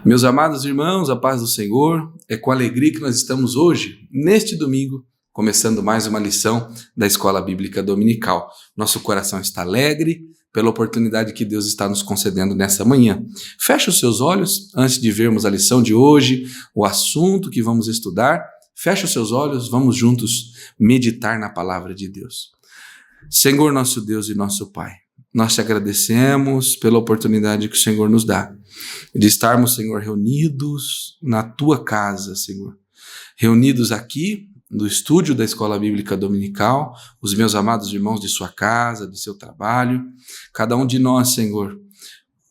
Meus amados irmãos, a paz do Senhor, é com alegria que nós estamos hoje, neste domingo, começando mais uma lição da Escola Bíblica Dominical. Nosso coração está alegre pela oportunidade que Deus está nos concedendo nessa manhã. Feche os seus olhos antes de vermos a lição de hoje, o assunto que vamos estudar. Feche os seus olhos, vamos juntos meditar na palavra de Deus. Senhor, nosso Deus e nosso Pai, nós te agradecemos pela oportunidade que o Senhor nos dá de estarmos, Senhor, reunidos na tua casa, Senhor. Reunidos aqui no estúdio da Escola Bíblica Dominical, os meus amados irmãos de sua casa, de seu trabalho, cada um de nós, Senhor,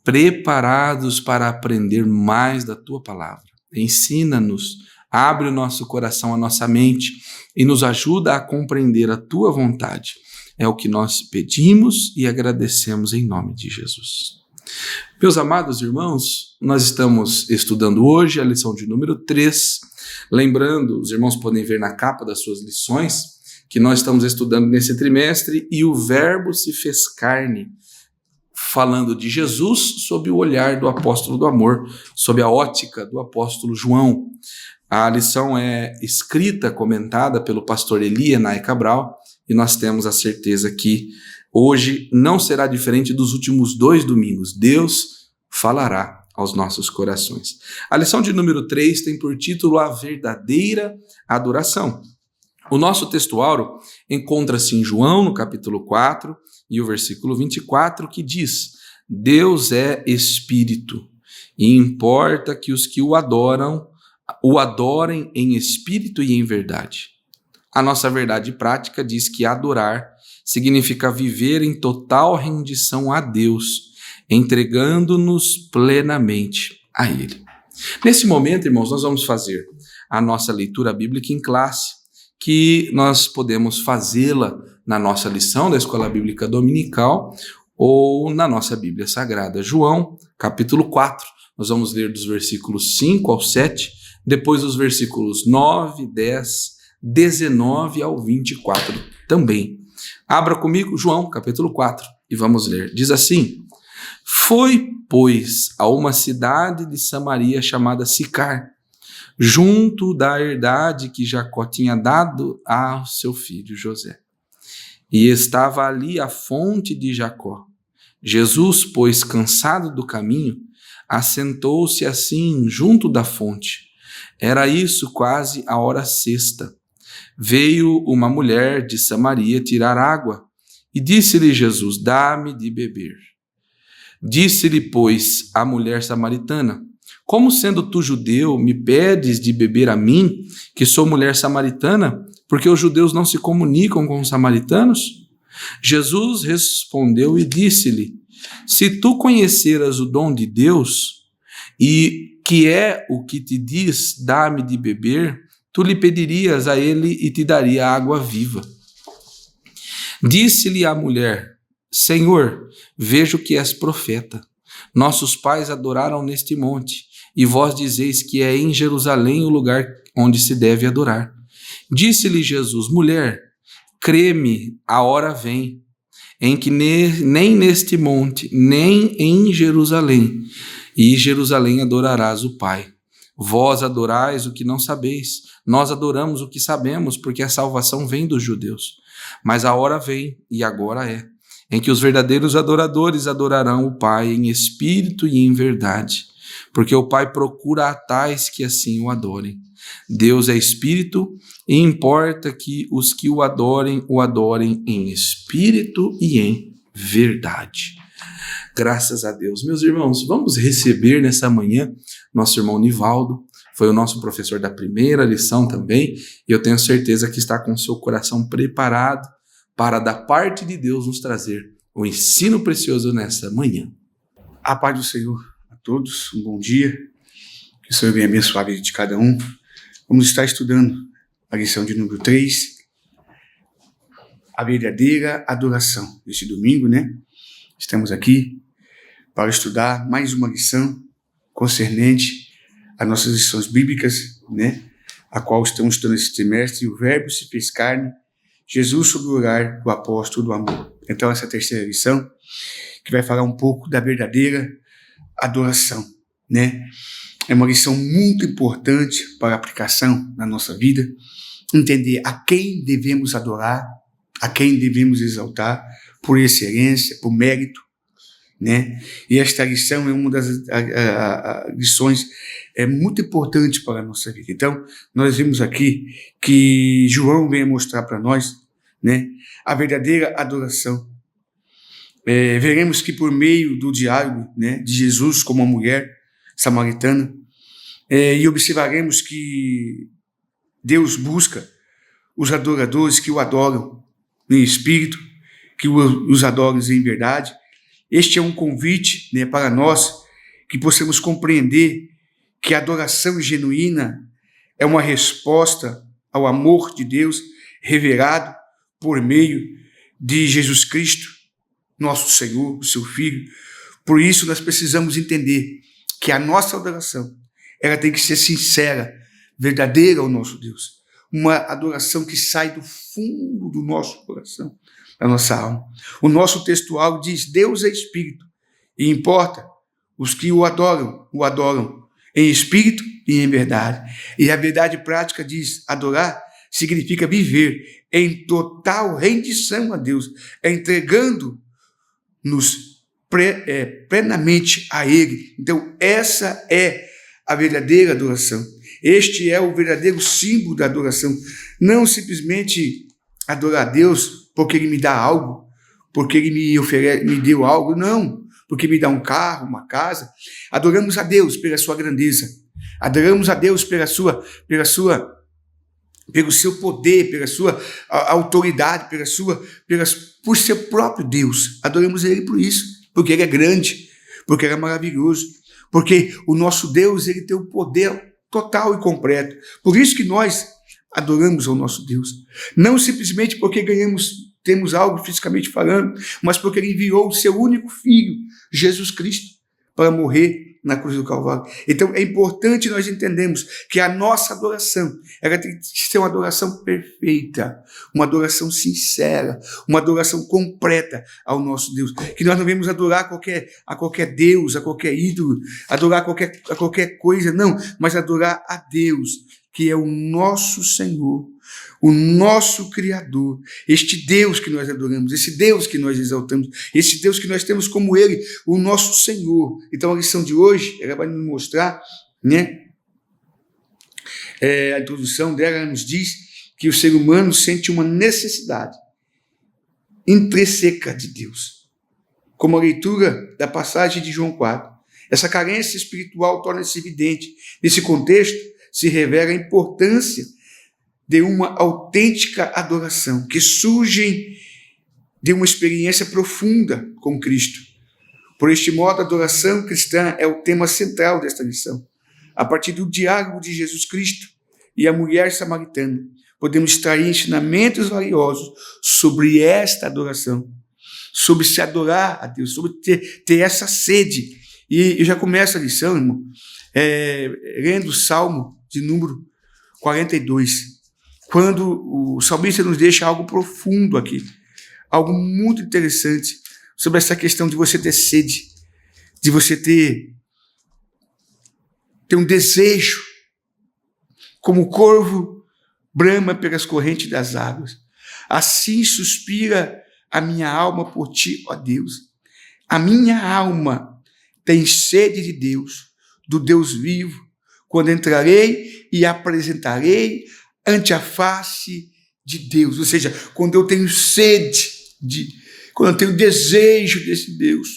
preparados para aprender mais da tua palavra. Ensina-nos, abre o nosso coração, a nossa mente e nos ajuda a compreender a tua vontade. É o que nós pedimos e agradecemos em nome de Jesus. Meus amados irmãos, nós estamos estudando hoje a lição de número 3. Lembrando, os irmãos podem ver na capa das suas lições, que nós estamos estudando nesse trimestre, e o Verbo se fez carne, falando de Jesus sob o olhar do apóstolo do amor, sob a ótica do apóstolo João. A lição é escrita, comentada pelo pastor Elienay Cabral, e nós temos a certeza que hoje não será diferente dos últimos 2 domingos. Deus falará aos nossos corações. A lição de número 3 tem por título A Verdadeira Adoração. O nosso textuário encontra-se em João, no capítulo 4, e o versículo 24, que diz: Deus é Espírito, e importa que os que o adorem em espírito e em verdade. A nossa verdade prática diz que adorar significa viver em total rendição a Deus, entregando-nos plenamente a Ele. Nesse momento, irmãos, nós vamos fazer a nossa leitura bíblica em classe, que nós podemos fazê-la na nossa lição da Escola Bíblica Dominical ou na nossa Bíblia Sagrada. João, capítulo 4, nós vamos ler dos versículos 5 ao 7, depois dos versículos 9, 10, 19 ao 24 também. Abra comigo João, capítulo 4, e vamos ler. Diz assim: Foi, pois, a uma cidade de Samaria chamada Sicar, junto da herdade que Jacó tinha dado ao seu filho José. E estava ali a fonte de Jacó. Jesus, pois, cansado do caminho, assentou-se assim junto da fonte. Era isso quase a hora sexta. Veio uma mulher de Samaria tirar água, e disse-lhe Jesus: Dá-me de beber. Disse-lhe, pois, a mulher samaritana: Como sendo tu judeu, me pedes de beber a mim, que sou mulher samaritana, porque os judeus não se comunicam com os samaritanos? Jesus respondeu e disse-lhe: Se tu conheceras o dom de Deus, e que é o que te diz, dá-me de beber, tu lhe pedirias a ele e te daria água viva. Disse-lhe a mulher: Senhor, vejo que és profeta. Nossos pais adoraram neste monte, e vós dizeis que é em Jerusalém o lugar onde se deve adorar. Disse-lhe Jesus: Mulher, crê-me, a hora vem, em que nem neste monte, nem em Jerusalém adorarás o Pai. Vós adorais o que não sabeis, nós adoramos o que sabemos, porque a salvação vem dos judeus. Mas a hora vem, e agora é, em que os verdadeiros adoradores adorarão o Pai em espírito e em verdade, porque o Pai procura a tais que assim o adorem. Deus é espírito, e importa que os que o adorem em espírito e em verdade. Graças a Deus. Meus irmãos, vamos receber nessa manhã nosso irmão Nivaldo. Foi o nosso professor da primeira lição também, e eu tenho certeza que está com o seu coração preparado para, da parte de Deus, nos trazer um ensino precioso nessa manhã. A paz do Senhor a todos, um bom dia, que o Senhor venha abençoar a vida de cada um. Vamos estar estudando a lição de número 3, a verdadeira adoração. Este domingo, estamos aqui para estudar mais uma lição concernente às nossas lições bíblicas, a qual estamos estudando esse trimestre, o Verbo se fez carne, Jesus sob o olhar do apóstolo do amor. Então, essa terceira lição, que vai falar um pouco da verdadeira adoração, É uma lição muito importante para a aplicação na nossa vida. Entender a quem devemos adorar, a quem devemos exaltar, por excelência, por mérito, né? E esta lição é uma das lições muito importantes para a nossa vida. Então, nós vimos aqui que João vem mostrar para nós, né, a verdadeira adoração. Veremos que por meio do diálogo, né, de Jesus com uma mulher samaritana, e observaremos que Deus busca os adoradores que o adoram em espírito, que os adoram em verdade. Este é um convite, né, para nós que possamos compreender que a adoração genuína é uma resposta ao amor de Deus revelado por meio de Jesus Cristo, nosso Senhor, seu Filho. Por isso nós precisamos entender que a nossa adoração, ela tem que ser sincera, verdadeira ao nosso Deus. Uma adoração que sai do fundo do nosso coração, da nossa alma. O nosso textual diz: Deus é espírito, e importa os que o adoram em espírito e em verdade. E a verdade prática diz: adorar significa viver em total rendição a Deus, entregando-nos plenamente a Ele. Então, essa é a verdadeira adoração. Este é o verdadeiro símbolo da adoração. Não simplesmente adorar a Deus porque Ele me dá algo, porque Ele me deu algo, não, porque me dá um carro, uma casa. Adoramos a Deus pela sua grandeza, adoramos a Deus pelo seu poder, pela sua autoridade, por ser próprio Deus. Adoramos Ele por isso, porque Ele é grande, porque Ele é maravilhoso, porque o nosso Deus, Ele tem o poder total e completo. Por isso que nós adoramos ao nosso Deus. Não simplesmente porque temos algo fisicamente falando, mas porque Ele enviou o seu único Filho, Jesus Cristo, para morrer na cruz do Calvário. Então é importante nós entendermos que a nossa adoração, ela tem que ser uma adoração perfeita, uma adoração sincera, uma adoração completa ao nosso Deus. Que nós não devemos adorar a qualquer Deus, a qualquer ídolo, adorar a qualquer coisa, não, mas adorar a Deus, que é o nosso Senhor, o nosso Criador, este Deus que nós adoramos, esse Deus que nós exaltamos, esse Deus que nós temos como Ele, o nosso Senhor. Então a lição de hoje, ela vai nos mostrar, né? A introdução dela nos diz que o ser humano sente uma necessidade intrínseca de Deus, como a leitura da passagem de João 4. Essa carência espiritual torna-se evidente. Nesse contexto, se revela a importância de uma autêntica adoração, que surge de uma experiência profunda com Cristo. Por este modo, a adoração cristã é o tema central desta lição. A partir do diálogo de Jesus Cristo e a mulher samaritana, podemos extrair ensinamentos valiosos sobre esta adoração, sobre se adorar a Deus, sobre ter essa sede. E eu já começo a lição, irmão, lendo o Salmo de número 42, quando o salmista nos deixa algo profundo aqui, algo muito interessante sobre essa questão de você ter sede, de você ter um desejo, como o corvo brama pelas correntes das águas. Assim suspira a minha alma por ti, ó Deus. A minha alma tem sede de Deus, do Deus vivo, quando entrarei e apresentarei ante a face de Deus. Ou seja, quando eu tenho sede, quando eu tenho desejo desse Deus,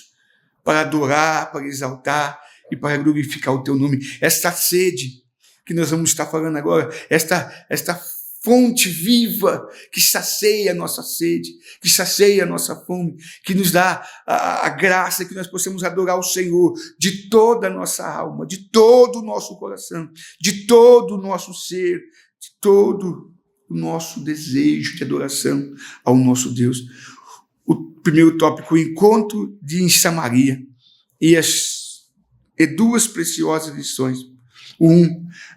para adorar, para exaltar e para glorificar o teu nome. Esta sede que nós vamos estar falando agora, esta fonte viva que sacia a nossa sede, que sacia a nossa fome, que nos dá a graça que nós possamos adorar o Senhor de toda a nossa alma, de todo o nosso coração, de todo o nosso ser, de todo o nosso desejo de adoração ao nosso Deus. O primeiro tópico, o encontro em Samaria e duas preciosas lições.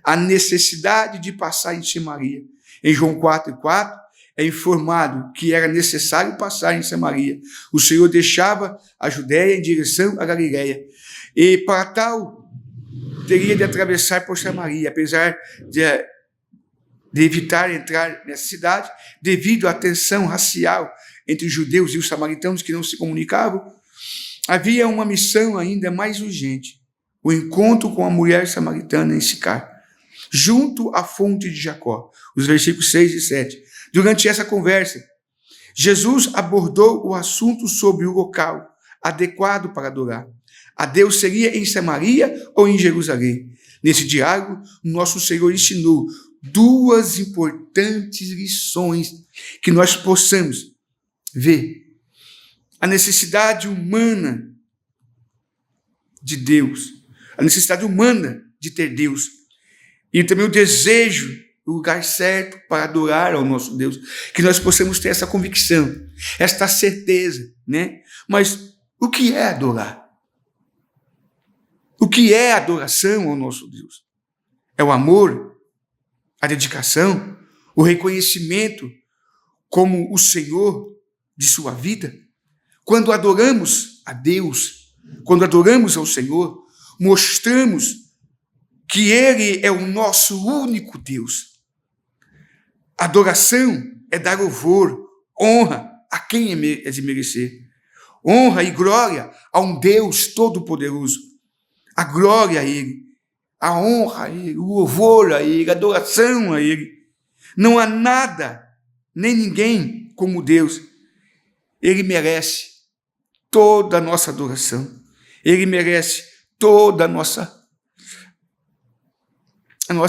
A necessidade de passar em Samaria. Em João 4:4 é informado que era necessário passar em Samaria. O Senhor deixava a Judéia em direção à Galileia. E para tal teria de atravessar por Samaria, apesar de evitar entrar nessa cidade, devido à tensão racial entre os judeus e os samaritanos que não se comunicavam. Havia uma missão ainda mais urgente: o encontro com a mulher samaritana em Sicar, junto à fonte de Jacó. Os versículos 6 e 7. Durante essa conversa, Jesus abordou o assunto sobre o local adequado para adorar. A Deus seria em Samaria ou em Jerusalém? Nesse diálogo, nosso Senhor ensinou duas importantes lições que nós possamos ver. A necessidade humana de Deus, a necessidade humana de ter Deus, e também o desejo, o lugar certo para adorar ao nosso Deus, que nós possamos ter essa convicção, esta certeza, né? Mas o que é adorar? O que é adoração ao nosso Deus? É o amor, a dedicação, o reconhecimento como o Senhor de sua vida? Quando adoramos a Deus, quando adoramos ao Senhor, mostramos que Ele é o nosso único Deus. Adoração é dar louvor, honra a quem é de merecer. Honra e glória a um Deus todo-poderoso. A glória a Ele, a honra a Ele, o louvor a Ele, a adoração a Ele. Não há nada, nem ninguém como Deus. Ele merece toda a nossa adoração. Ele merece toda a nossa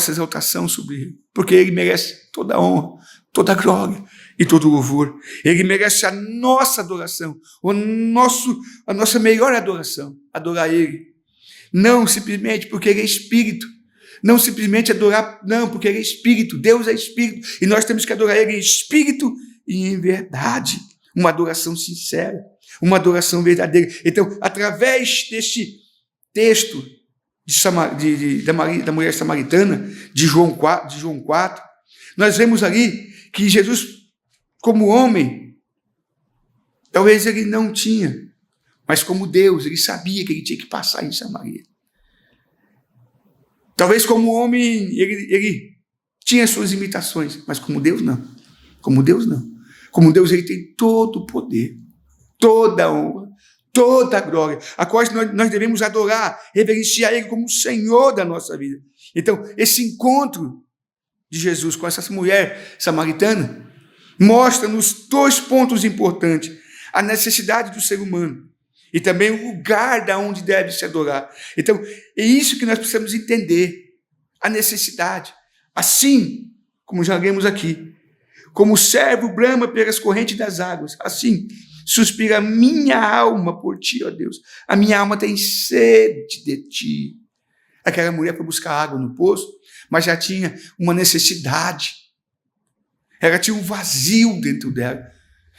exaltação sobre Ele, porque Ele merece toda a honra, toda a glória e todo o louvor. Ele merece a nossa adoração, a nossa melhor adoração, adorar Ele. Não simplesmente porque Ele é Espírito, não simplesmente adorar, não, porque Ele é Espírito, Deus é Espírito, e nós temos que adorar Ele em Espírito e em verdade, uma adoração sincera, uma adoração verdadeira. Então, através deste texto da mulher samaritana, de João 4, nós vemos ali que Jesus, como homem, talvez ele não tinha, mas como Deus, ele sabia que ele tinha que passar em Samaria. Talvez como homem, ele tinha suas limitações, mas como Deus, não. Como Deus, não. Como Deus, ele tem todo o poder, toda a honra, toda a glória, a qual nós devemos adorar, reverenciar Ele como o Senhor da nossa vida. Então, esse encontro de Jesus com essa mulher samaritana mostra-nos dois pontos importantes: a necessidade do ser humano e também o lugar da onde deve se adorar. Então, é isso que nós precisamos entender, a necessidade. Assim, como já lemos aqui, como o servo brama pelas correntes das águas, assim suspira a minha alma por ti, ó Deus. A minha alma tem sede de ti. Aquela mulher foi buscar água no poço, mas já tinha uma necessidade. Ela tinha um vazio dentro dela,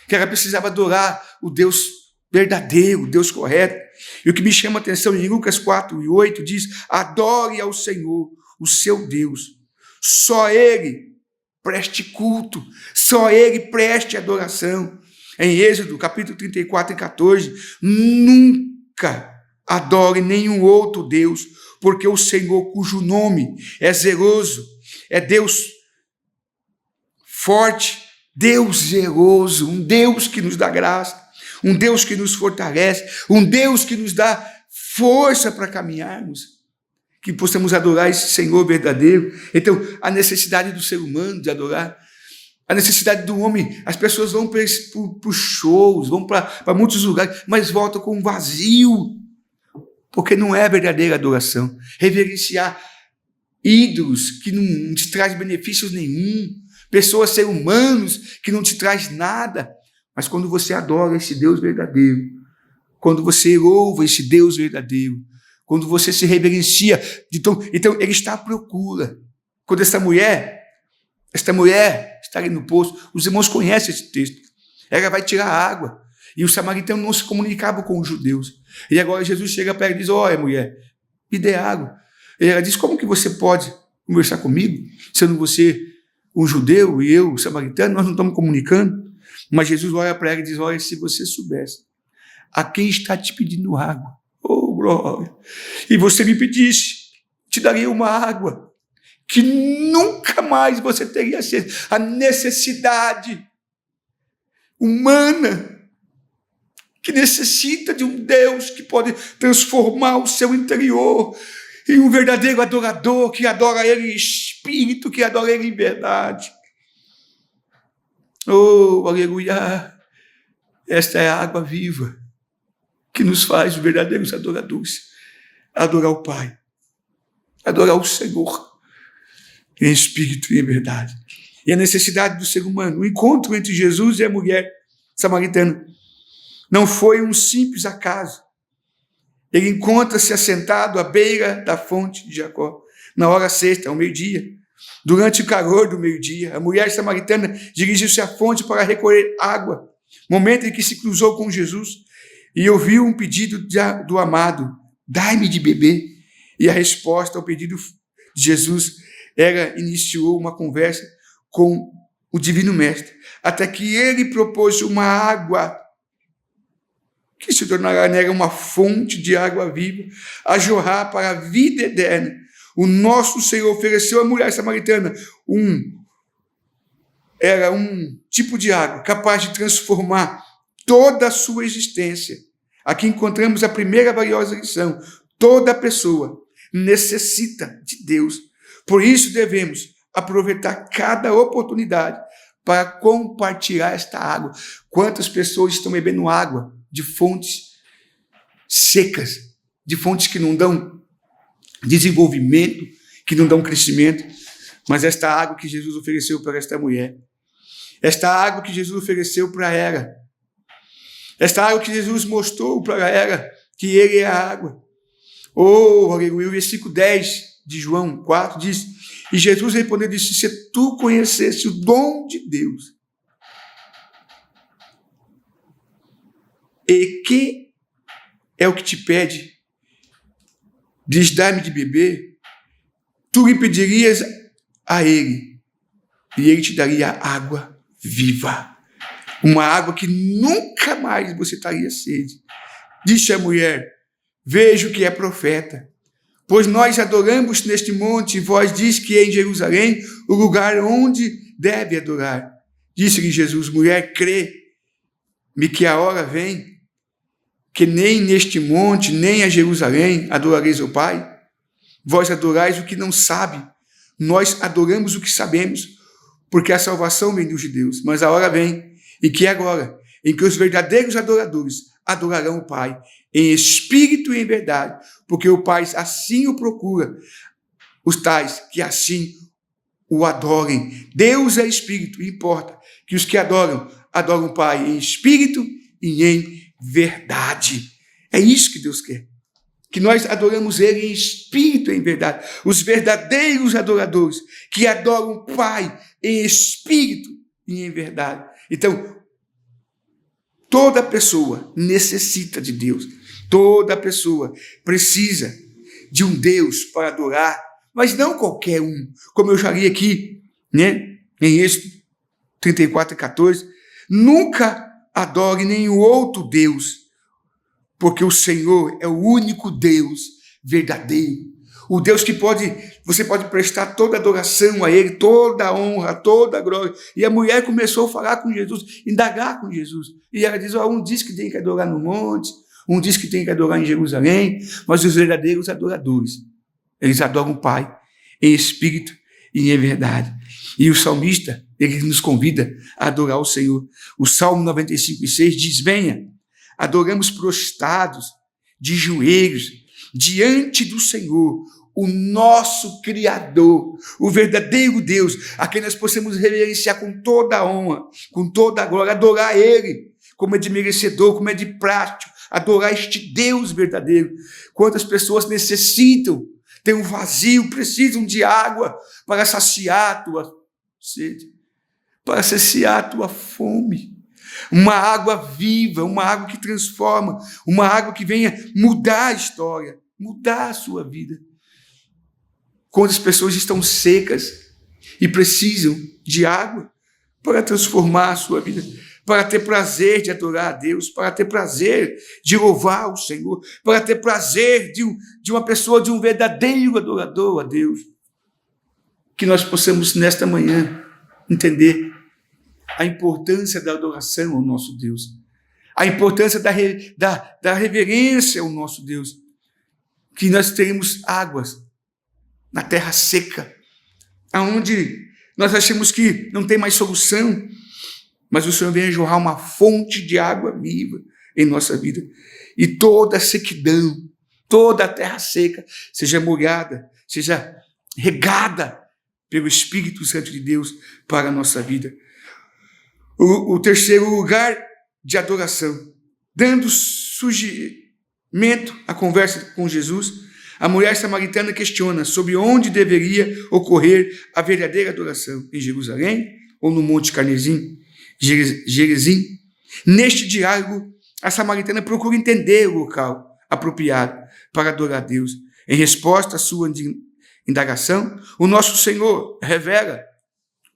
que ela precisava adorar o Deus verdadeiro, o Deus correto. E o que me chama a atenção em Lucas 4:8 diz: adore ao Senhor, o seu Deus. Só Ele preste culto, só Ele preste adoração. Em Êxodo, capítulo 34:14, nunca adore nenhum outro Deus, porque o Senhor, cujo nome é zeloso, é Deus forte, Deus zeloso, um Deus que nos dá graça, um Deus que nos fortalece, um Deus que nos dá força para caminharmos, que possamos adorar esse Senhor verdadeiro. Então, a necessidade do ser humano de adorar, a necessidade do homem, as pessoas vão para shows, vão para muitos lugares, mas voltam com um vazio, porque não é verdadeira adoração. Reverenciar ídolos que não te traz benefícios nenhum, pessoas, seres humanos que não te traz nada. Mas quando você adora esse Deus verdadeiro, quando você louva esse Deus verdadeiro, quando você se reverencia, então Ele está à procura. Quando esta mulher está ali no poço, os irmãos conhecem esse texto, ela vai tirar água, e os samaritanos não se comunicavam com os judeus, e agora Jesus chega para ela e diz: olha, mulher, me dê água. E ela diz: como que você pode conversar comigo, sendo você um judeu e eu, um samaritano? Nós não estamos comunicando. Mas Jesus olha para ela e diz: olha, se você soubesse a quem está te pedindo água, oh glória, e você me pedisse, te darei uma água que nunca mais você teria sede. A necessidade humana que necessita de um Deus que pode transformar o seu interior em um verdadeiro adorador, que adora Ele em espírito, que adora Ele em verdade. Oh, aleluia! Esta é a água viva que nos faz verdadeiros adoradores. Adorar o Pai, adorar o Senhor em espírito e em verdade. E a necessidade do ser humano, o encontro entre Jesus e a mulher samaritana, não foi um simples acaso. Ele encontra-se assentado à beira da fonte de Jacó, na hora sexta, ao meio-dia. Durante o calor do meio-dia, a mulher samaritana dirigiu-se à fonte para recolher água, momento em que se cruzou com Jesus e ouviu um pedido do amado: dai-me de beber. E a resposta ao pedido de Jesus, ela iniciou uma conversa com o Divino Mestre, até que ele propôs uma água que se tornará nela uma fonte de água viva, a jorrar para a vida eterna. O nosso Senhor ofereceu à mulher samaritana era um tipo de água capaz de transformar toda a sua existência. Aqui encontramos a primeira valiosa lição: toda pessoa necessita de Deus. Por isso devemos aproveitar cada oportunidade para compartilhar esta água. Quantas pessoas estão bebendo água de fontes secas, de fontes que não dão desenvolvimento, que não dão crescimento, mas esta água que Jesus ofereceu para esta mulher, esta água que Jesus ofereceu para ela, esta água que Jesus mostrou para ela, que Ele é a água. Oh, aleluia, o versículo 10 de João 4 diz: e Jesus respondeu e disse: se tu conhecesse o dom de Deus, e que é o que te pede, diz: dá-me de beber, tu lhe pedirias a Ele, e Ele te daria água viva. Uma água que nunca mais você estaria sede. Disse a mulher: vejo que é profeta, pois nós adoramos neste monte, e vós diz que é em Jerusalém o lugar onde deve adorar. Disse-lhe Jesus: mulher, crê-me que a hora vem, que nem neste monte, nem a Jerusalém adorareis o Pai. Vós adorais o que não sabe, nós adoramos o que sabemos, porque a salvação vem dos judeus. Mas a hora vem, e que é agora, em que os verdadeiros adoradores adorarão o Pai, em espírito e em verdade, porque o Pai assim o procura, os tais que assim o adorem. Deus é espírito, e importa que os que adoram o Pai em espírito e em verdade. É isso que Deus quer, que nós adoramos Ele em espírito e em verdade. Os verdadeiros adoradores que adoram o Pai em espírito e em verdade. Então, toda pessoa necessita de Deus. Toda pessoa precisa de um Deus para adorar, mas não qualquer um. Como eu já li aqui, né, em Êxodo 34:14, nunca adore nenhum outro Deus, porque o Senhor é o único Deus verdadeiro. O Deus que você pode prestar toda adoração a Ele, toda honra, toda glória. E a mulher começou a falar com Jesus, indagar com Jesus. E ela diz: um diz que tem que adorar no monte, um diz que tem que adorar em Jerusalém, mas os verdadeiros adoradores, eles adoram o Pai em espírito e em verdade. E o salmista, ele nos convida a adorar o Senhor. O Salmo 95:6 diz: venha, adoramos prostrados, de joelhos, diante do Senhor, o nosso Criador, o verdadeiro Deus, a quem nós possamos reverenciar com toda a honra, com toda a glória, adorar Ele, como é de merecedor, como é de prático, adorar este Deus verdadeiro. Quantas pessoas necessitam, têm um vazio, precisam de água para saciar a tua sede, para saciar a tua fome. Uma água viva, uma água que transforma, uma água que venha mudar a história, mudar a sua vida. Quantas pessoas estão secas e precisam de água para transformar a sua vida, para ter prazer de adorar a Deus, para ter prazer de louvar o Senhor, para ter prazer de uma pessoa, de um verdadeiro adorador a Deus. Que nós possamos, nesta manhã, entender a importância da adoração ao nosso Deus, a importância da reverência ao nosso Deus, que nós teremos águas na terra seca, aonde nós achamos que não tem mais solução, mas o Senhor vem jorrar uma fonte de água viva em nossa vida, e toda a sequidão, toda a terra seca seja molhada, seja regada pelo Espírito Santo de Deus para a nossa vida. O terceiro lugar de adoração, dando surgimento à conversa com Jesus, a mulher samaritana questiona sobre onde deveria ocorrer a verdadeira adoração, em Jerusalém ou no Monte Gerizim. Neste diálogo, a samaritana procura entender o local apropriado para adorar a Deus. Em resposta à sua indagação, o nosso Senhor revela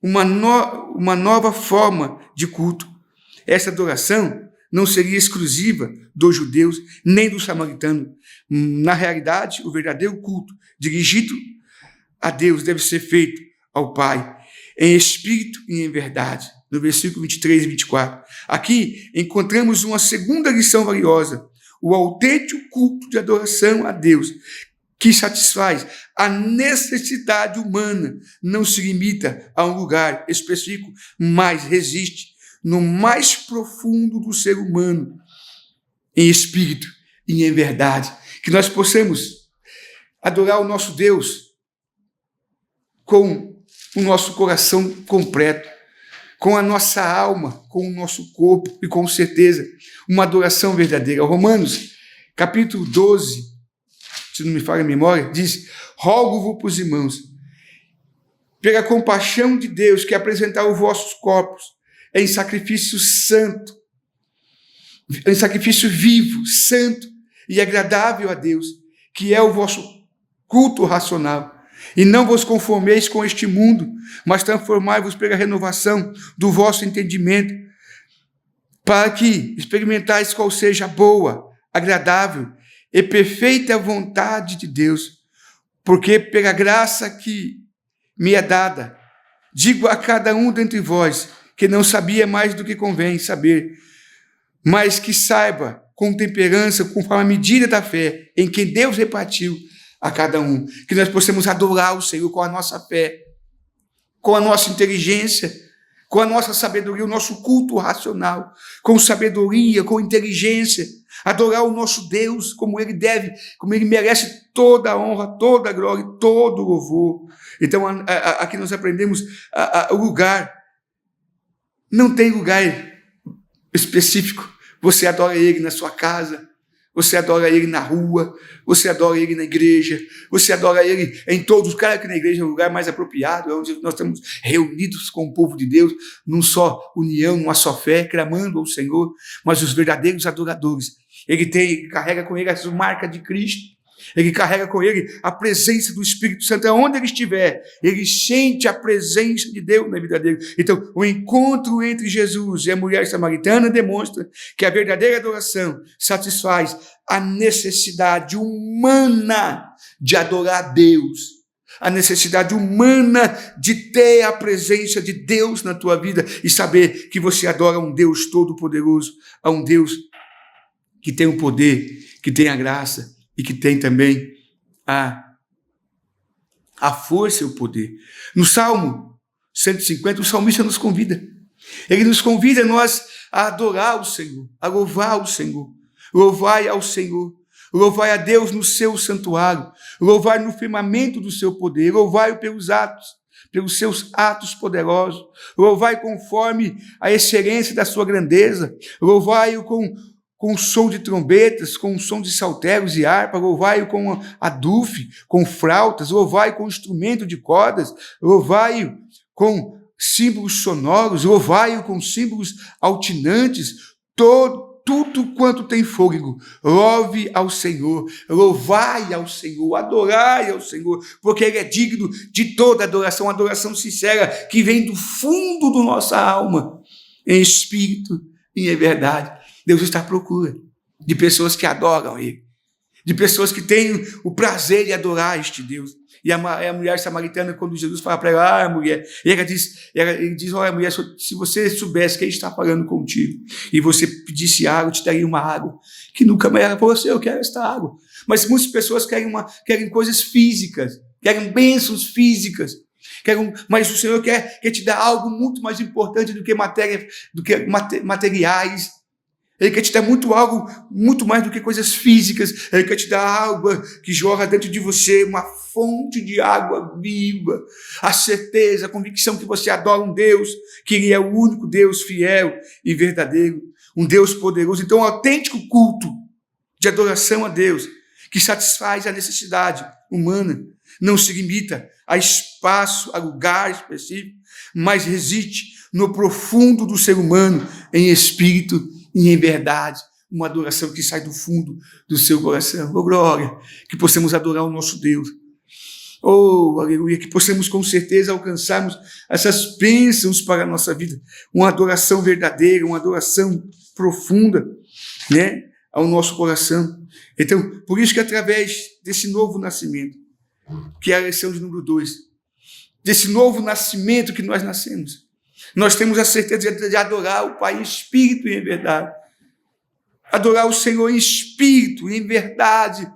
uma nova forma de culto. Essa adoração não seria exclusiva dos judeus nem do samaritano. Na realidade, o verdadeiro culto dirigido a Deus deve ser feito ao Pai, em espírito e em verdade. No versículo 23 e 24. Aqui encontramos uma segunda lição valiosa: o autêntico culto de adoração a Deus, que satisfaz a necessidade humana, não se limita a um lugar específico, mas resiste no mais profundo do ser humano, em espírito e em verdade. Que nós possamos adorar o nosso Deus com o nosso coração completo, com a nossa alma, com o nosso corpo e com certeza uma adoração verdadeira. Romanos, capítulo 12, se não me falha a memória, diz: rogo-vos, irmãos, pela compaixão de Deus, que apresentar os vossos corpos em sacrifício santo, em sacrifício vivo, santo e agradável a Deus, que é o vosso culto racional. E não vos conformeis com este mundo, mas transformai-vos pela renovação do vosso entendimento, para que experimentais qual seja a boa, agradável e perfeita vontade de Deus. Porque pela graça que me é dada, digo a cada um dentre vós, que não sabia mais do que convém saber, mas que saiba com temperança, conforme a medida da fé em que Deus repartiu a cada um. Que nós possamos adorar o Senhor com a nossa fé, com a nossa inteligência, com a nossa sabedoria, o nosso culto racional, com sabedoria, com inteligência, adorar o nosso Deus como Ele deve, como Ele merece toda a honra, toda a glória, todo o louvor. Então, aqui nós aprendemos o lugar. Não tem lugar específico. Você adora Ele na sua casa, você adora Ele na rua, você adora Ele na igreja, você adora Ele em todos. Claro que na igreja é o lugar mais apropriado, é onde nós estamos reunidos com o povo de Deus, num só união, numa só fé, clamando ao Senhor. Mas os verdadeiros adoradores, ele carrega com ele a marca de Cristo, ele carrega com ele a presença do Espírito Santo. Aonde ele estiver, ele sente a presença de Deus na vida dele. Então, o encontro entre Jesus e a mulher samaritana demonstra que a verdadeira adoração satisfaz a necessidade humana de adorar a Deus, a necessidade humana de ter a presença de Deus na tua vida e saber que você adora um Deus todo-poderoso, a um Deus que tem o poder, que tem a graça e que tem também a força e o poder. No Salmo 150, o salmista nos convida. Ele nos convida a nós a adorar o Senhor, a louvar o Senhor. Louvai ao Senhor, louvai a Deus no seu santuário, louvai no firmamento do seu poder, louvai-o pelos seus atos poderosos, louvai conforme a excelência da sua grandeza, louvai-o com o som de trombetas, com o som de saltérios e harpa, louvai-o com a dufe, com flautas, louvai-o com instrumento de cordas, louvai-o com símbolos sonoros, louvai-o com símbolos altinantes, tudo quanto tem fôlego, louve ao Senhor, louvai ao Senhor, adorai ao Senhor, porque Ele é digno de toda adoração sincera, que vem do fundo da nossa alma. em espírito e em verdade. Deus está à procura de pessoas que adoram Ele, de pessoas que têm o prazer de adorar este Deus. E a mulher samaritana, quando Jesus fala para ela, mulher, ele diz, olha, mulher, se você soubesse que Ele está falando contigo, e você pedisse água, eu te daria uma água, que nunca mais era para você, eu quero esta água. Mas muitas pessoas querem coisas físicas, querem bênçãos físicas, mas o Senhor quer te dar algo muito mais importante do que materiais. Ele quer te dar algo muito mais do que coisas físicas. Ele quer te dar água que jorra dentro de você, uma fonte de água viva. A certeza, a convicção que você adora um Deus, que Ele é o único Deus fiel e verdadeiro, um Deus poderoso. Então, um autêntico culto de adoração a Deus, que satisfaz a necessidade humana, não se limita a espaço, a lugar específico, mas reside no profundo do ser humano, em espírito e em verdade, uma adoração que sai do fundo do seu coração. Oh, glória, que possamos adorar o nosso Deus. Oh, aleluia, que possamos com certeza alcançarmos essas bênçãos para a nossa vida. Uma adoração verdadeira, uma adoração profunda, né, ao nosso coração. Então, por isso que através desse novo nascimento, que é a lição de número 2, desse novo nascimento que nós nascemos, nós temos a certeza de adorar o Pai em espírito e em verdade. Adorar o Senhor em espírito e em verdade.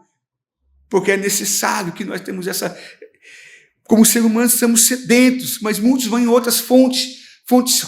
Porque é necessário que nós temos essa... Como ser humano, estamos sedentos, mas muitos vão em outras fontes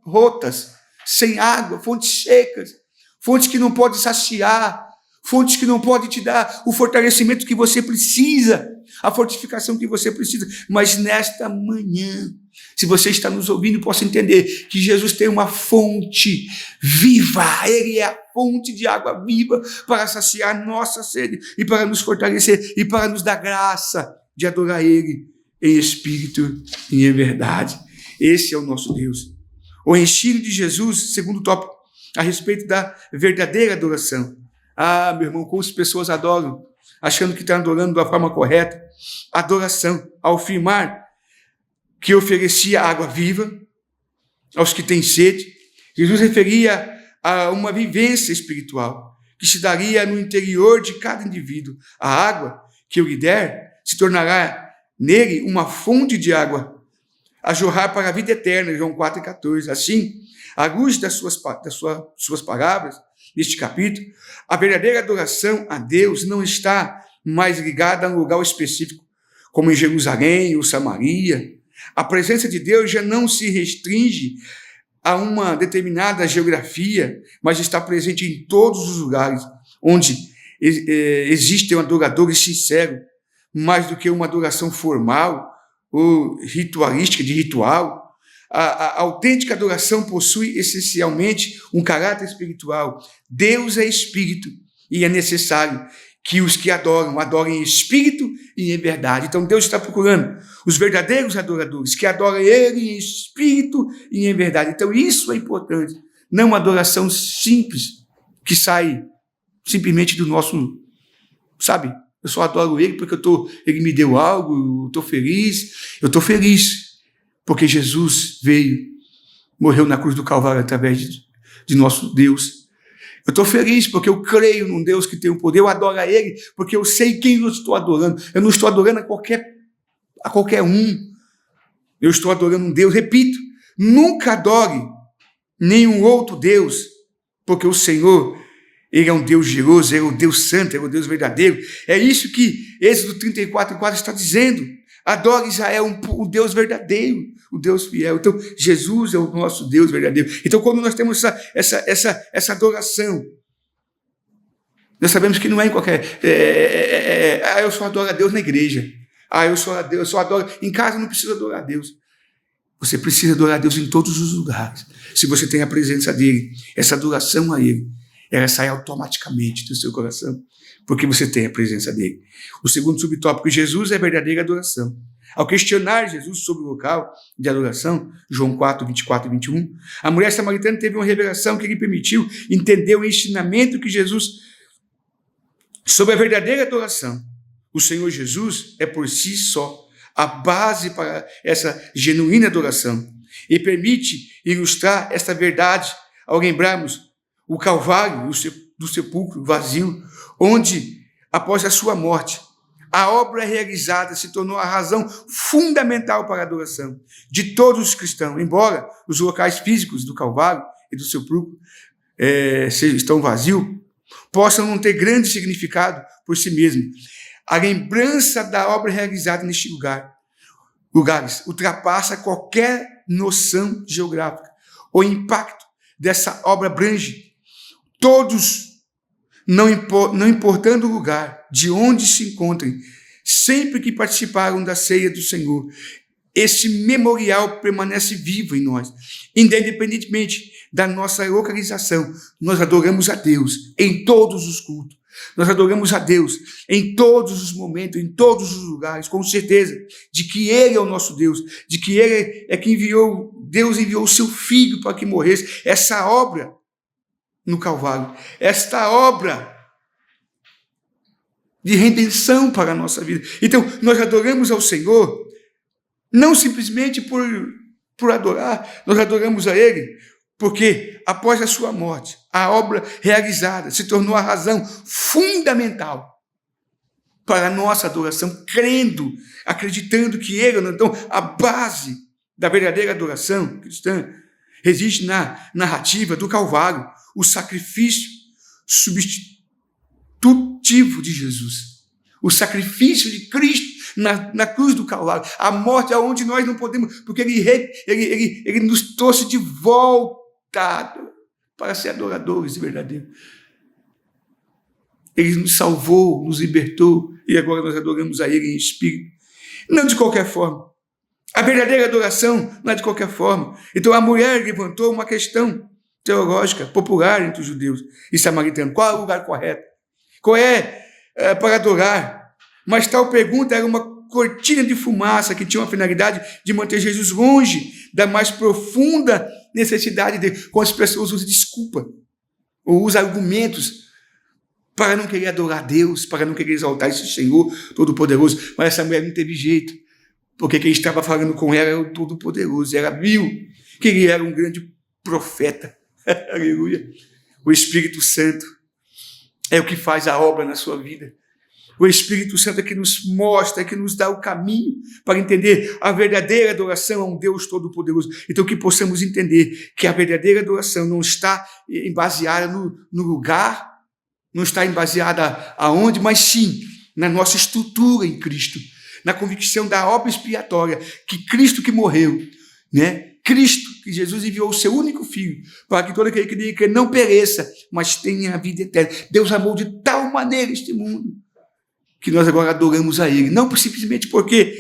rotas, sem água, fontes secas, fontes que não podem saciar, fontes que não podem te dar o fortalecimento que você precisa, a fortificação que você precisa. Mas nesta manhã, se você está nos ouvindo, possa entender que Jesus tem uma fonte viva. Ele é a fonte de água viva para saciar nossa sede e para nos fortalecer e para nos dar graça de adorar Ele em espírito e em verdade. Esse é o nosso Deus. O ensino de Jesus, segundo tópico, a respeito da verdadeira adoração. Ah, meu irmão, como as pessoas adoram, achando que estão adorando da forma correta. Adoração, ao afirmar que oferecia água viva aos que têm sede. Jesus referia a uma vivência espiritual que se daria no interior de cada indivíduo. A água que eu lhe der se tornará nele uma fonte de água a jorrar para a vida eterna, João 4,14. Assim, à luz das suas palavras, neste capítulo, a verdadeira adoração a Deus não está mais ligada a um lugar específico, como em Jerusalém ou Samaria. A presença de Deus já não se restringe a uma determinada geografia, mas está presente em todos os lugares onde existem adoradores sinceros, mais do que uma adoração formal ou ritualística, de ritual. A autêntica adoração possui essencialmente um caráter espiritual. Deus é espírito e é necessário que os que adoram, adorem em espírito e em verdade. Então Deus está procurando os verdadeiros adoradores, que adoram Ele em espírito e em verdade. Então isso é importante, não uma adoração simples, que sai simplesmente do nosso, sabe, eu só adoro Ele porque Ele me deu algo, eu estou feliz, porque Jesus veio, morreu na cruz do Calvário através de nosso Deus. Eu estou feliz porque eu creio num Deus que tem o poder, eu adoro a Ele, porque eu sei quem eu estou adorando. Eu não estou adorando a qualquer um. Eu estou adorando um Deus, repito, nunca adore nenhum outro Deus, porque o Senhor, Ele é um Deus geroso, Ele é um Deus santo, Ele é um Deus verdadeiro. É isso que Êxodo 34:4 está dizendo. Adore Israel, um Deus verdadeiro, o Deus fiel. Então, Jesus é o nosso Deus verdadeiro. Então, quando nós temos essa adoração, nós sabemos que não é em qualquer... eu só adoro a Deus na igreja. Eu só adoro... Em casa não precisa adorar a Deus. Você precisa adorar a Deus em todos os lugares. Se você tem a presença dEle, essa adoração a Ele, ela sai automaticamente do seu coração, porque você tem a presença dEle. O segundo subtópico, Jesus é a verdadeira adoração. Ao questionar Jesus sobre o local de adoração, João 4, 24 e 21, a mulher samaritana teve uma revelação que lhe permitiu entender o ensinamento que Jesus sobre a verdadeira adoração. O Senhor Jesus é por si só a base para essa genuína adoração. e permite ilustrar esta verdade ao lembrarmos o Calvário do sepulcro vazio, onde, após a sua morte, a obra realizada se tornou a razão fundamental para a adoração de todos os cristãos, embora os locais físicos do Calvário e do sepulcro estão vazios, possam não ter grande significado por si mesmo. A lembrança da obra realizada neste lugares ultrapassa qualquer noção geográfica. O impacto dessa obra abrange todos, não importando o lugar de onde se encontrem, sempre que participaram da ceia do Senhor. Esse memorial permanece vivo em nós, independentemente da nossa localização. Nós adoramos a Deus em todos os cultos. Nós adoramos a Deus em todos os momentos, em todos os lugares, com certeza de que Ele é o nosso Deus, de que Ele é que Deus enviou o seu Filho para que morresse. Essa obra no Calvário, esta obra de redenção para a nossa vida. Então, nós adoramos ao Senhor, não simplesmente por adorar, nós adoramos a Ele, porque após a sua morte, a obra realizada se tornou a razão fundamental para a nossa adoração, crendo, acreditando que Ele, então, a base da verdadeira adoração cristã reside na narrativa do Calvário, o sacrifício substitutivo de Jesus, o sacrifício de Cristo na cruz do Calvário, a morte aonde nós não podemos, porque ele nos trouxe de volta para ser adoradores verdadeiros. Ele nos salvou, nos libertou, e agora nós adoramos a Ele em espírito. Não de qualquer forma. A verdadeira adoração não é de qualquer forma. Então a mulher levantou uma questão teológica, popular entre os judeus e samaritanos. Qual é o lugar correto? Qual é para adorar? Mas tal pergunta era uma cortina de fumaça que tinha uma finalidade de manter Jesus longe da mais profunda necessidade dele. Quando as pessoas usam desculpa ou usam argumentos para não querer adorar a Deus, para não querer exaltar esse Senhor Todo-Poderoso. Mas essa mulher não teve jeito, porque quem estava falando com ela era o Todo-Poderoso. Ela viu que ele era um grande profeta. Aleluia. O Espírito Santo é o que faz a obra na sua vida. O Espírito Santo é que nos mostra, é que nos dá o caminho para entender a verdadeira adoração a um Deus Todo-Poderoso. Então, que possamos entender que a verdadeira adoração não está baseada no lugar, não está baseada aonde, mas sim na nossa estrutura em Cristo, na convicção da obra expiatória, que Cristo que morreu, né? Cristo, que Jesus enviou o seu único Filho, para que todo aquele que nele crê não pereça, mas tenha a vida eterna. Deus amou de tal maneira este mundo, que nós agora adoramos a Ele, não simplesmente porque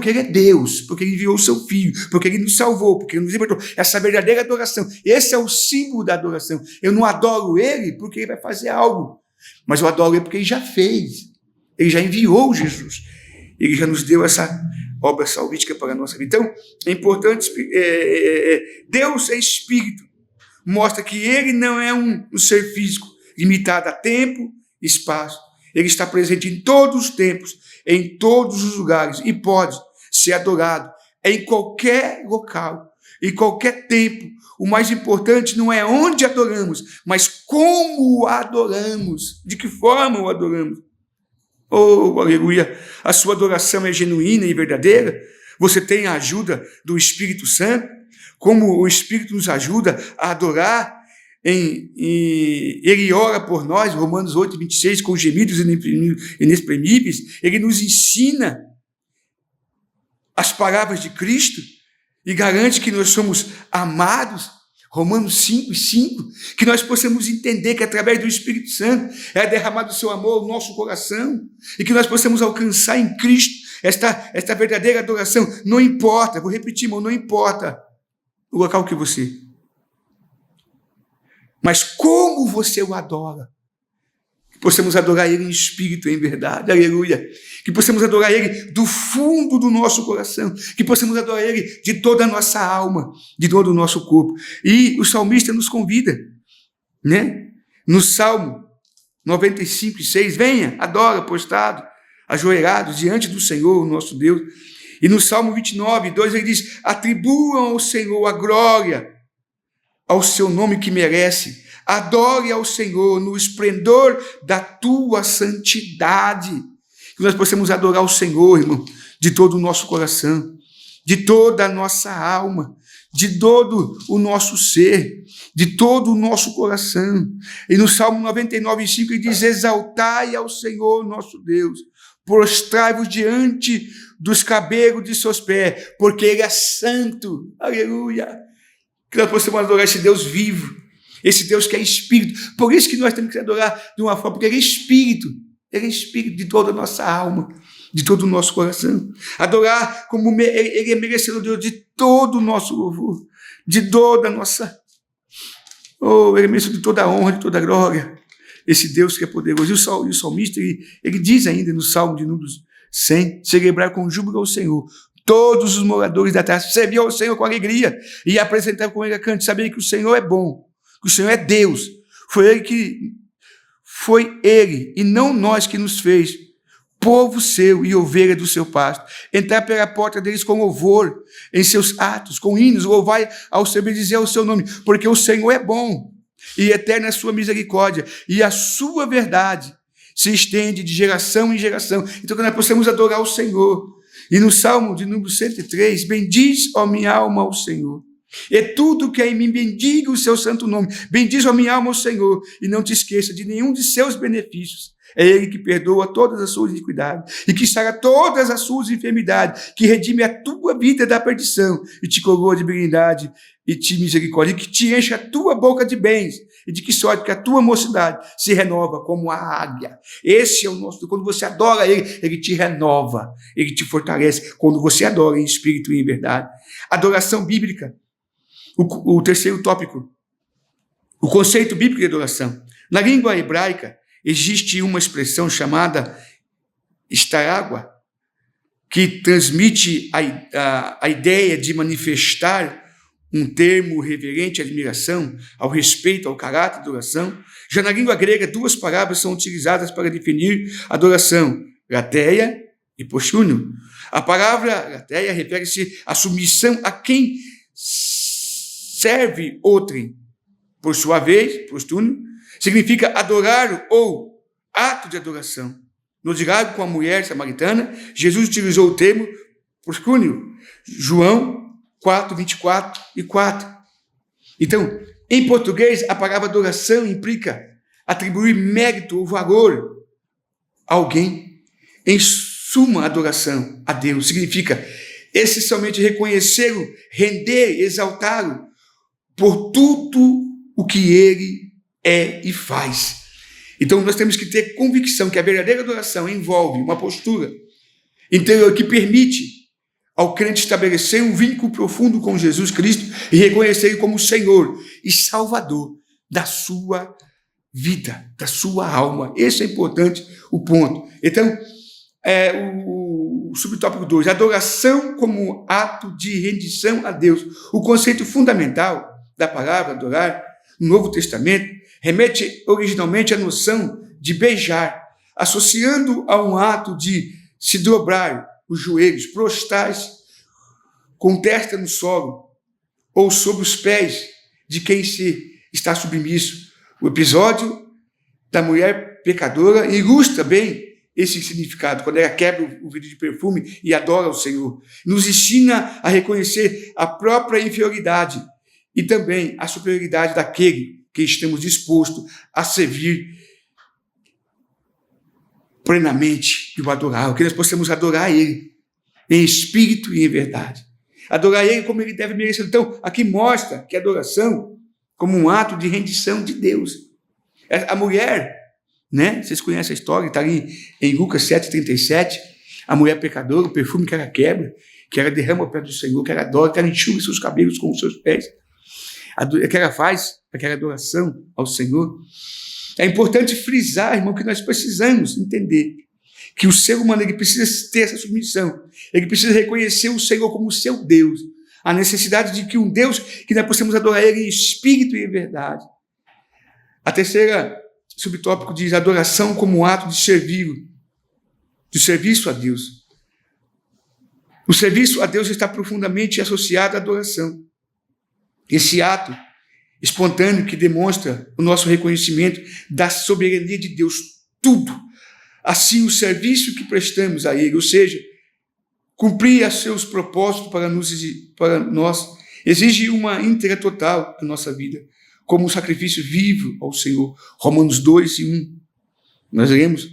Ele é Deus, porque Ele enviou o seu Filho, porque Ele nos salvou, porque Ele nos libertou. Essa verdadeira adoração, esse é o símbolo da adoração. Eu não adoro Ele porque Ele vai fazer algo, mas eu adoro Ele porque Ele já fez, Ele já enviou Jesus, Ele já nos deu essa obra salvífica para a nossa vida. Então, é importante, Deus é Espírito, mostra que Ele não é um ser físico, limitado a tempo e espaço. Ele está presente em todos os tempos, em todos os lugares, e pode ser adorado em qualquer local, em qualquer tempo. O mais importante não é onde adoramos, mas como o adoramos, de que forma o adoramos. Oh, aleluia! A sua adoração é genuína e verdadeira? Você tem a ajuda do Espírito Santo? Como o Espírito nos ajuda a adorar? Ele ora por nós, Romanos 8, 26, com gemidos inexprimíveis. Ele nos ensina as palavras de Cristo e garante que nós somos amados, Romanos 5, 5, que nós possamos entender que através do Espírito Santo é derramado o seu amor no nosso coração e que nós possamos alcançar em Cristo esta verdadeira adoração. Não importa, vou repetir, irmão, não importa o local que você, mas como você o adora. Que possamos adorar Ele em espírito e em verdade, aleluia. Que possamos adorar Ele do fundo do nosso coração, que possamos adorar Ele de toda a nossa alma, de todo o nosso corpo. E o salmista nos convida, né? No Salmo 95, 6, venha, adora, prostrado, ajoelhados diante do Senhor, nosso Deus. E no Salmo 29, 2, ele diz: atribuam ao Senhor a glória, ao seu nome que merece. Adore ao Senhor no esplendor da tua santidade. Que nós possamos adorar o Senhor, irmão, de todo o nosso coração, de toda a nossa alma, de todo o nosso ser, de todo o nosso coração. E no Salmo 99, 5, ele diz: exaltai ao Senhor nosso Deus, prostrai-vos diante dos cabelos de seus pés, porque Ele é santo. Aleluia! Que nós possamos adorar esse Deus vivo, esse Deus que é Espírito. Por isso que nós temos que adorar de uma forma, porque Ele é Espírito. Ele é Espírito de toda a nossa alma, de todo o nosso coração. Adorar como Ele é merecedor de todo o nosso louvor, de toda a nossa... Ele é merecedor de toda a honra, de toda a glória. Esse Deus que é poderoso. E o salmista, ele diz ainda no Salmo de número 100, celebrar com júbilo ao Senhor todos os moradores da terra, servir ao Senhor com alegria e apresentar com Ele a cante, saber que o Senhor é bom, que o Senhor é Deus. Foi Ele e não nós que nos fez povo seu e ovelha do seu pasto. Entrar pela porta deles com louvor, em seus atos, com hinos, louvai ao Senhor e dizer ao seu nome, porque o Senhor é bom e eterna é a sua misericórdia, e a sua verdade se estende de geração em geração. Então, que nós possamos adorar o Senhor. E no Salmo de número 103, bendiz, ó minha alma, ao Senhor. E tudo que é em mim, bendiga o seu santo nome. Bendiz, ó minha alma, ao Senhor, e não te esqueça de nenhum de seus benefícios. É Ele que perdoa todas as suas iniquidades e que sara todas as suas enfermidades, que redime a tua vida da perdição e te coroa de benignidade e te misericórdia, e que te enche a tua boca de bens, e de que sorte que a tua mocidade se renova como a águia. Esse é o nosso... Quando você adora Ele, Ele te renova, Ele te fortalece, quando você adora em espírito e em verdade. Adoração bíblica. O terceiro tópico, o conceito bíblico de adoração. Na língua hebraica, existe uma expressão chamada estarágua, que transmite a ideia de manifestar um termo reverente à admiração, ao respeito, ao caráter da adoração. Já na língua grega, duas palavras são utilizadas para definir adoração: grateia e proskúnio. A palavra grateia refere-se à submissão a quem serve outrem. Por sua vez, proskúnio significa adorar ou ato de adoração. No diálogo com a mulher samaritana, Jesus utilizou o termo proskúnio. João 4, 24 e 4. Então, em português, a palavra adoração implica atribuir mérito ou valor a alguém. Em suma, adoração a Deus significa essencialmente reconhecê-lo, render, exaltá-lo por tudo o que Ele é e faz. Então, nós temos que ter convicção que a verdadeira adoração envolve uma postura interior que permite ao crente estabelecer um vínculo profundo com Jesus Cristo e reconhecer Ele como Senhor e Salvador da sua vida, da sua alma. Esse é importante o ponto. Então, o subtópico 2, adoração como ato de rendição a Deus. O conceito fundamental da palavra adorar no Novo Testamento remete originalmente à noção de beijar, associando a um ato de se dobrar os joelhos, prostrar-se com testa no solo ou sobre os pés de quem se está submisso. O episódio da mulher pecadora ilustra bem esse significado, quando ela quebra o vidro de perfume e adora o Senhor. Nos ensina a reconhecer a própria inferioridade e também a superioridade daquele que estamos dispostos a servir plenamente e o adorar, que nós possamos adorar Ele em espírito e em verdade. Adorar Ele como Ele deve merecer. Então, aqui mostra que a adoração como um ato de rendição de Deus. A mulher, né? Vocês conhecem a história, está ali em Lucas 7,37, a mulher pecadora, o perfume que ela quebra, que ela derrama perto do Senhor, que ela adora, que ela enxuga seus cabelos com os seus pés, que ela faz aquela adoração ao Senhor. É importante frisar, irmão, que nós precisamos entender que o ser humano ele precisa ter essa submissão, ele precisa reconhecer o Senhor como o seu Deus, a necessidade de que um Deus que nós possamos adorar Ele em espírito e em verdade. A terceira subtópico diz adoração como ato de serviço a Deus. O serviço a Deus está profundamente associado à adoração. Esse ato espontâneo que demonstra o nosso reconhecimento da soberania de Deus, tudo. Assim, o serviço que prestamos a Ele, ou seja, cumprir os seus propósitos para nós, exige uma entrega total da nossa vida, como um sacrifício vivo ao Senhor. Romanos 2:1. Nós lemos.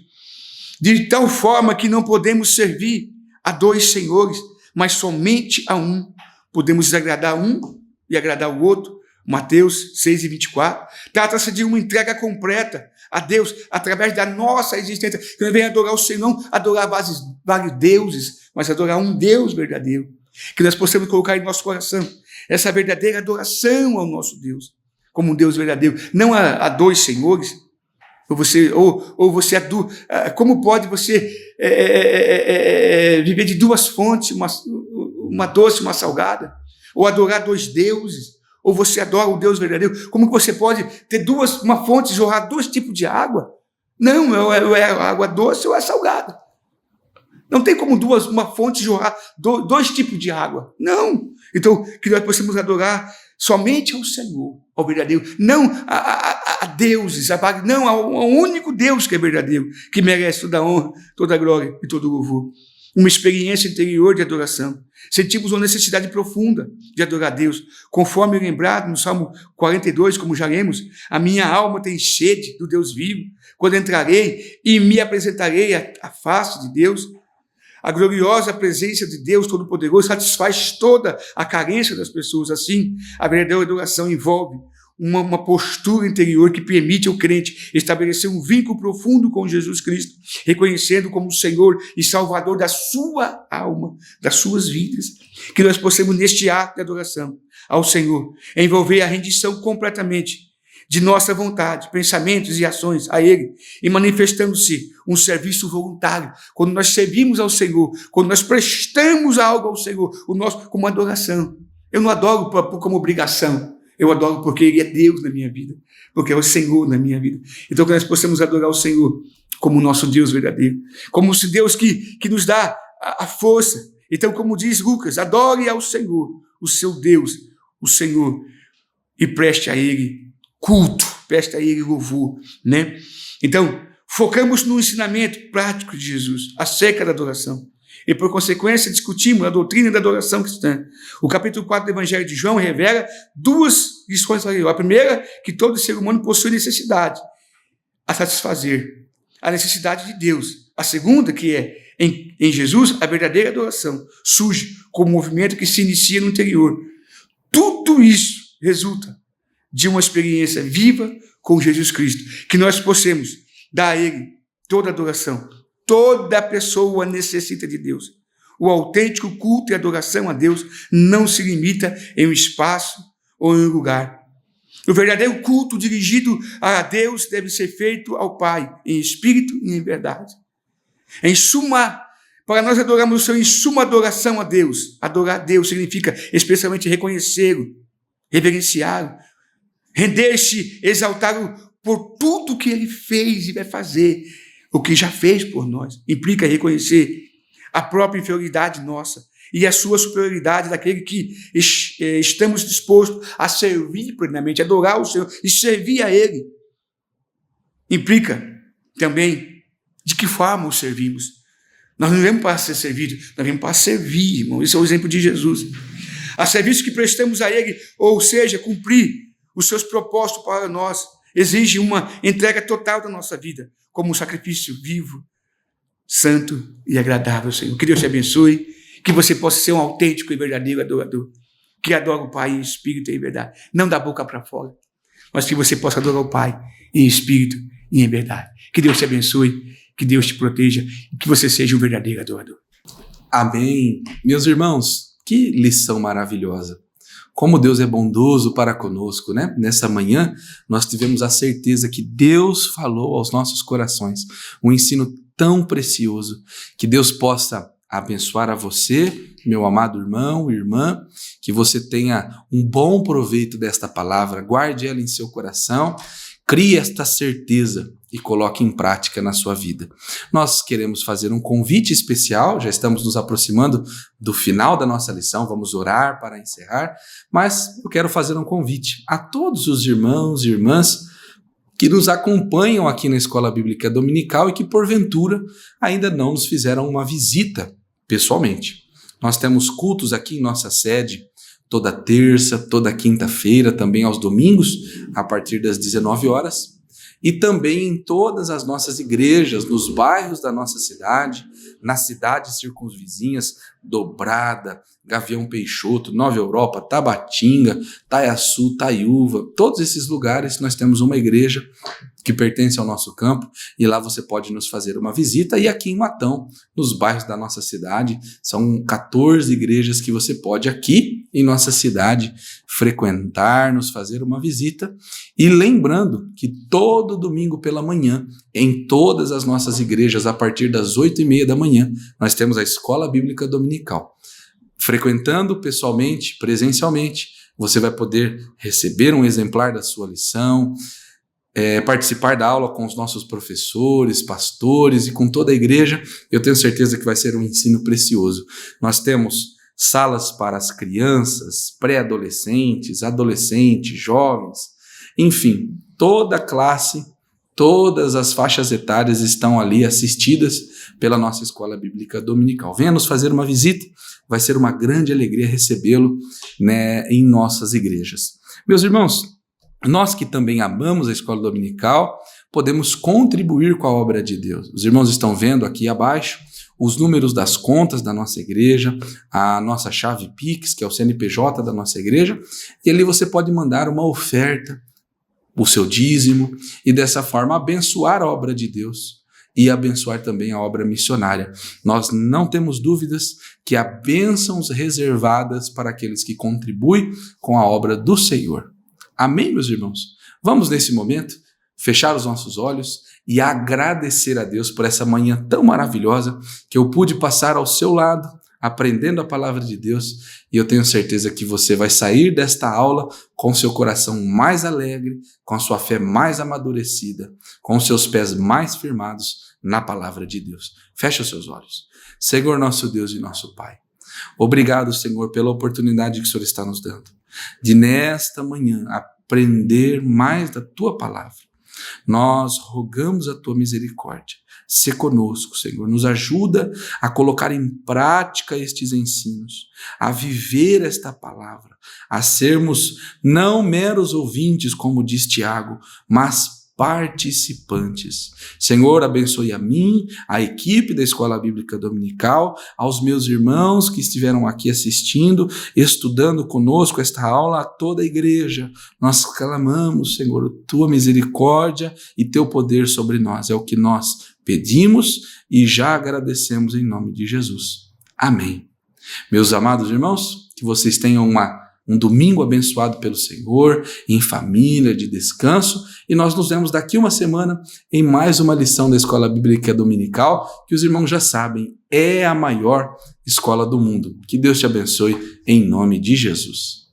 De tal forma que não podemos servir a dois senhores, mas somente a um. Podemos agradar um e agradar o outro. Mateus 6:24. Trata-se de uma entrega completa a Deus através da nossa existência. Que não vem adorar o Senhor, não adorar vários deuses, mas adorar um Deus verdadeiro. Que nós possamos colocar em nosso coração essa verdadeira adoração ao nosso Deus, como um Deus verdadeiro. Não a dois senhores. Como pode você viver de duas fontes, uma doce e uma salgada? Ou adorar dois deuses? Ou você adora o Deus verdadeiro? Como que você pode ter uma fonte, jorrar dois tipos de água? Não, é água doce ou é salgada. Não tem como uma fonte jorrar dois tipos de água. Não. Então, que nós possamos adorar somente ao Senhor, ao verdadeiro. Não a deuses, não ao único Deus que é verdadeiro, que merece toda a honra, toda a glória e todo o louvor. Uma experiência interior de adoração. Sentimos uma necessidade profunda de adorar a Deus. Conforme lembrado no Salmo 42, como já lemos, a minha alma tem sede do Deus vivo. Quando entrarei e me apresentarei à face de Deus, a gloriosa presença de Deus Todo-Poderoso satisfaz toda a carência das pessoas. Assim, a verdadeira adoração envolve uma postura interior que permite ao crente estabelecer um vínculo profundo com Jesus Cristo, reconhecendo como Senhor e Salvador da sua alma, das suas vidas. Que nós possamos, neste ato de adoração ao Senhor, envolver a rendição completamente de nossa vontade, pensamentos e ações a Ele, e manifestando-se um serviço voluntário. Quando nós servimos ao Senhor, quando nós prestamos algo ao Senhor, como adoração. Eu não adoro como obrigação, eu adoro porque Ele é Deus na minha vida, porque é o Senhor na minha vida. Então, que nós possamos adorar o Senhor como o nosso Deus verdadeiro, como esse Deus que nos dá a força. Então, como diz Lucas, adore ao Senhor, o seu Deus, o Senhor, e preste a Ele culto, preste a Ele louvor, né? Então, focamos no ensinamento prático de Jesus, acerca da adoração. E, por consequência, discutimos a doutrina da adoração cristã. O capítulo 4 do Evangelho de João revela duas lições. A primeira, que todo ser humano possui necessidade a satisfazer, a necessidade de Deus. A segunda, que é, em Jesus, a verdadeira adoração surge como um movimento que se inicia no interior. Tudo isso resulta de uma experiência viva com Jesus Cristo, que nós possamos dar a Ele toda a adoração. Toda pessoa necessita de Deus. O autêntico culto e adoração a Deus não se limita em um espaço ou em um lugar. O verdadeiro culto dirigido a Deus deve ser feito ao Pai, em espírito e em verdade. Em suma, para nós adorarmos o Senhor, em suma adoração a Deus. Adorar a Deus significa especialmente reconhecê-lo, reverenciá-lo, render-se, exaltá-lo por tudo que Ele fez e vai fazer, o que já fez por nós. Implica reconhecer a própria inferioridade nossa e a sua superioridade daquele que estamos dispostos a servir plenamente, adorar o Senhor e servir a Ele. Implica também de que forma o servimos. Nós não vemos para ser servidos, nós vemos para servir, irmão. Esse é o exemplo de Jesus. A serviço que prestamos a Ele, ou seja, cumprir os seus propósitos para nós, exige uma entrega total da nossa vida, como um sacrifício vivo, santo e agradável, Senhor. Que Deus te abençoe, que você possa ser um autêntico e verdadeiro adorador, que adora o Pai em espírito e em verdade, não da boca para fora, mas que você possa adorar o Pai em espírito e em verdade. Que Deus te abençoe, que Deus te proteja e que você seja um verdadeiro adorador. Amém. Meus irmãos, que lição maravilhosa. Como Deus é bondoso para conosco, né? Nessa manhã, nós tivemos a certeza que Deus falou aos nossos corações um ensino tão precioso. Que Deus possa abençoar a você, meu amado irmão, irmã, que você tenha um bom proveito desta palavra, guarde ela em seu coração, crie esta certeza e coloque em prática na sua vida. Nós queremos fazer um convite especial, já estamos nos aproximando do final da nossa lição, vamos orar para encerrar, mas eu quero fazer um convite a todos os irmãos e irmãs que nos acompanham aqui na Escola Bíblica Dominical e que, porventura, ainda não nos fizeram uma visita pessoalmente. Nós temos cultos aqui em nossa sede, toda terça, toda quinta-feira, também aos domingos, a partir das 19 horas, e também em todas as nossas igrejas, nos bairros da nossa cidade, nas cidades circunvizinhas, Dobrada, Gavião Peixoto, Nova Europa, Tabatinga, Taiaçu, Taiúva, todos esses lugares nós temos uma igreja que pertence ao nosso campo, e lá você pode nos fazer uma visita, e aqui em Matão, nos bairros da nossa cidade, são 14 igrejas que você pode aqui em nossa cidade frequentar, nos fazer uma visita, e lembrando que todo domingo pela manhã, em todas as nossas igrejas, a partir das 8h30 da manhã, nós temos a Escola Bíblica Dominical. Frequentando pessoalmente, presencialmente, você vai poder receber um exemplar da sua lição, participar da aula com os nossos professores, pastores e com toda a igreja. Eu tenho certeza que vai ser um ensino precioso. Nós temos salas para as crianças, pré-adolescentes, adolescentes, jovens, enfim, toda a classe, todas as faixas etárias estão ali assistidas pela nossa Escola Bíblica Dominical. Venha nos fazer uma visita, vai ser uma grande alegria recebê-lo, né, em nossas igrejas. Meus irmãos, nós que também amamos a Escola Dominical, podemos contribuir com a obra de Deus. Os irmãos estão vendo aqui abaixo os números das contas da nossa igreja, a nossa chave Pix, que é o CNPJ da nossa igreja, e ali você pode mandar uma oferta, o seu dízimo, e dessa forma abençoar a obra de Deus e abençoar também a obra missionária. Nós não temos dúvidas que há bênçãos reservadas para aqueles que contribuem com a obra do Senhor. Amém, meus irmãos? Vamos, nesse momento, fechar os nossos olhos e agradecer a Deus por essa manhã tão maravilhosa que eu pude passar ao seu lado, aprendendo a palavra de Deus, e eu tenho certeza que você vai sair desta aula com seu coração mais alegre, com a sua fé mais amadurecida, com os seus pés mais firmados na palavra de Deus. Feche os seus olhos. Senhor, nosso Deus e nosso Pai, obrigado, Senhor, pela oportunidade que o Senhor está nos dando de nesta manhã aprender mais da Tua palavra. Nós rogamos a Tua misericórdia. Sê conosco, Senhor, nos ajuda a colocar em prática estes ensinos, a viver esta palavra, a sermos não meros ouvintes, como diz Tiago, mas participantes. Senhor, abençoe a mim, a equipe da Escola Bíblica Dominical, aos meus irmãos que estiveram aqui assistindo, estudando conosco esta aula, a toda a igreja. Nós clamamos, Senhor, Tua misericórdia e Teu poder sobre nós. É o que nós pedimos e já agradecemos em nome de Jesus. Amém. Meus amados irmãos, que vocês tenham um domingo abençoado pelo Senhor, em família, de descanso, e nós nos vemos daqui uma semana em mais uma lição da Escola Bíblica Dominical, que os irmãos já sabem, é a maior escola do mundo. Que Deus te abençoe em nome de Jesus.